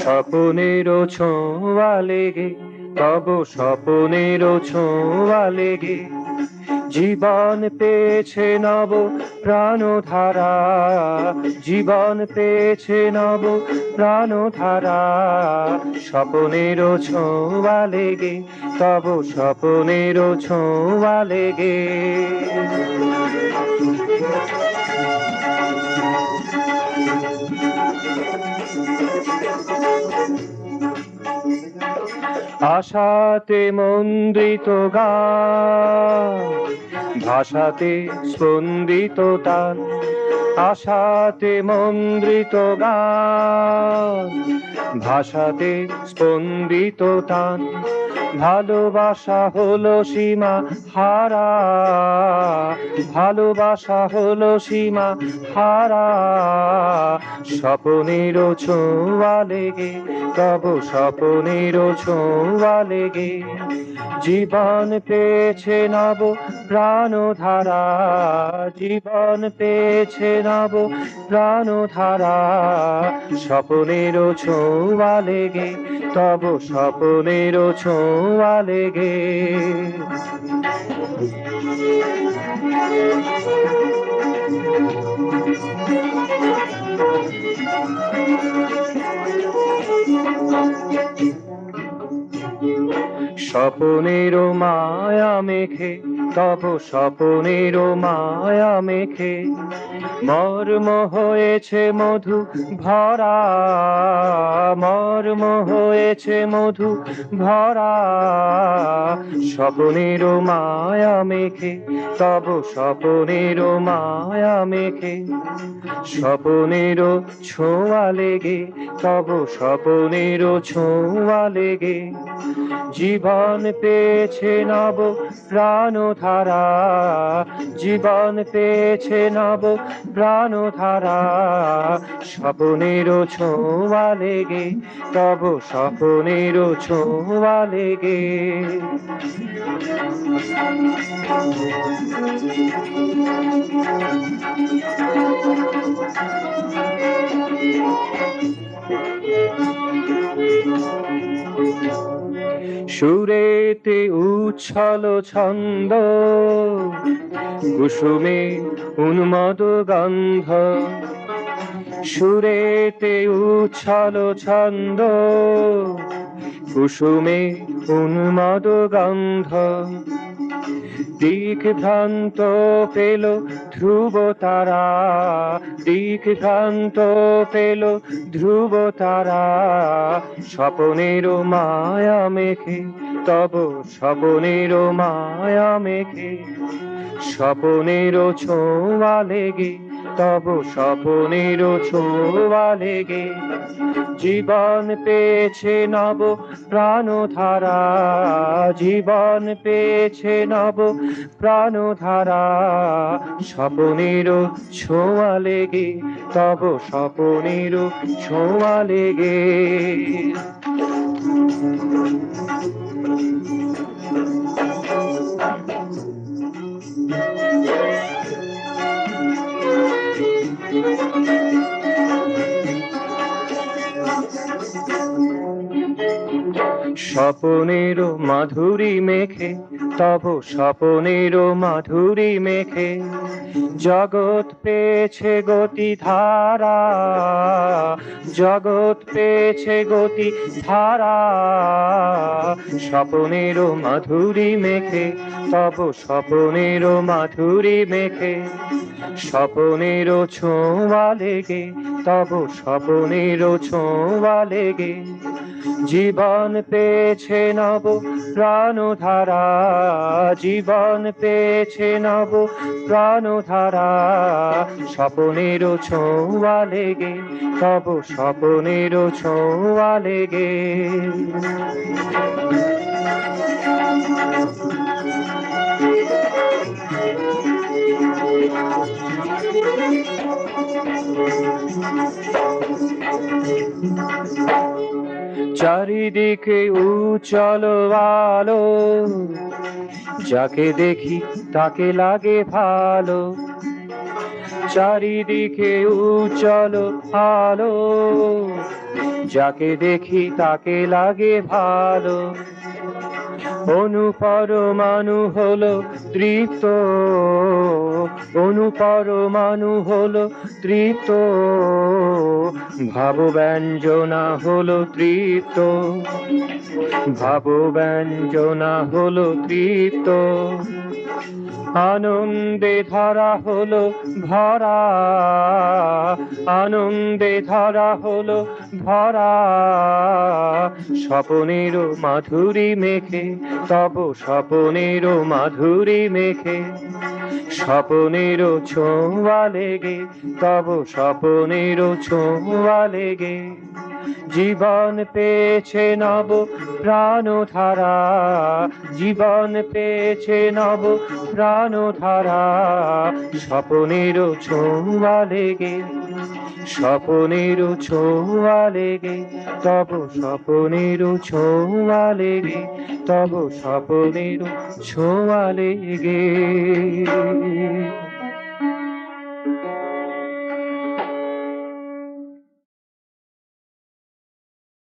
স্বপনেরও ছোঁয়া লেগে, তব স্বপনেরও ছোঁয়া লেগে জীবন পেয়েছে নব প্রাণধারা, জীবন পেয়েছে নব প্রাণধারা। স্বপনেরও ছোঁয়া লেগে, তব স্বপনেরও ছোঁয়া লেগে। আশাতে মন্দ্রিত গান, ভাষাতে স্পন্দিত তান। আশাতে মন্দ্রিত গান, ভাষাতে স্পন্দিত তান। ভালোবাসা হলো সীমা হারা, ভালোবাসা হলো সীমা হারা। স্বপনেরও ছোঁয়া লেগে, তব স্বপনেরও ছোঁয়া লেগে জীবন পেয়েছে নব প্রাণধারা, জীবন পেয়েছে নব প্রাণধারা। স্বপনেরও ছোঁয়া লেগে, তব স্বপনেরও ছোঁয়া লেগে। স্বপনেরও মায়া মেখে, তব স্বপনেরও মায়া মেখে মর্ম হয়েছে মধু ভরা, মর্ম হয়েছে মধু ভরা। স্বপনেরও মায়া মেখে, তব স্বপনেরও মায়া মেখে স্বপনেরও ছোঁয়া লেগে, তব স্বপনেরও ছোঁয়া লেগে জীবন পেয়েছে নব প্রাণধারা, জীবন পেয়েছে নব প্রাণধারা। স্বপনেরও ছোঁয়া লেগে, তব স্বপনেরও ছোঁয়া লেগে। সুরেতে উচ্ছল ছন্দ, কুসুমে উন্মদ গন্ধ। সুরেতে উচ্ছল ছন্দ, কুসুমে উন্মদ গন্ধ। দিক ভ্রান্ত পেল ধ্রুব তারা, দিক ভ্রান্ত পেল ধ্রুব তারা। স্বপনেরও মায়া মেখে, তব স্বপনেরও মায়া মেখে স্বপনেরও ছোঁয়া লেগে, তব স্বপনেরও ছোঁয়া লেগে জীবন পেয়েছে নব প্রাণধারা, জীবন পেয়েছে নব প্রাণধারা। স্বপনেরও ছোঁয়া লেগে, তব স্বপনেরও ছোঁয়া লেগে। স্বপনেরও মাধুরী মেখে, তব স্বপনেরও মাধুরী মেখে জগৎ পেয়েছে গতি ধারা, জগৎ পেয়েছে গতি ধারা। স্বপনেরও মাধুরী মেখে, তব স্বপনেরও মাধুরী মেখে স্বপনেরও ছোঁয়া লেগে, তব স্বপনেরও ছোঁয়া লেগে জীবন পেয়েছে নব প্রাণধারা, জীবন পেয়েছে নব প্রাণধারা। স্বপনেরও ছোঁয়া লেগে, তব স্বপনেরও ছোঁয়া লেগে। চারিদিকে উজ্জ্বল আলো, যাকে দেখি তাকে লাগে ভালো। চারিদিকে উজ্জ্বল আলো, যাকে দেখি তাকে লাগে ভালো। অনুপরমাণু হলো তৃপ্ত, অনুপরমাণু হলো তৃপ্ত, ভাব ব্যঞ্জনা হলো তৃপ্ত, ভাব ব্যঞ্জনা হলো তৃপ্ত। আনন্দে ধরা হলো ভরা, আনন্দে ধরা হলো ভরা, স্বপনের মাধুরী মেখে, তব স্বপনের মাধুরী মেখে, স্বপনের ছোঁয়া লেগে, তব স্বপনের ছোঁয়া লেগে, জীবন পেয়েছে নব প্রাণধারা, জীবন পেয়েছে নব প্রাণধারা, স্বপনের ছোঁয়া লেগে, স্বপনের ছোঁয়া লেগে, তব স্বপনের ছোঁয়া লেগে, তব স্বপনের ছোঁয়া লেগে।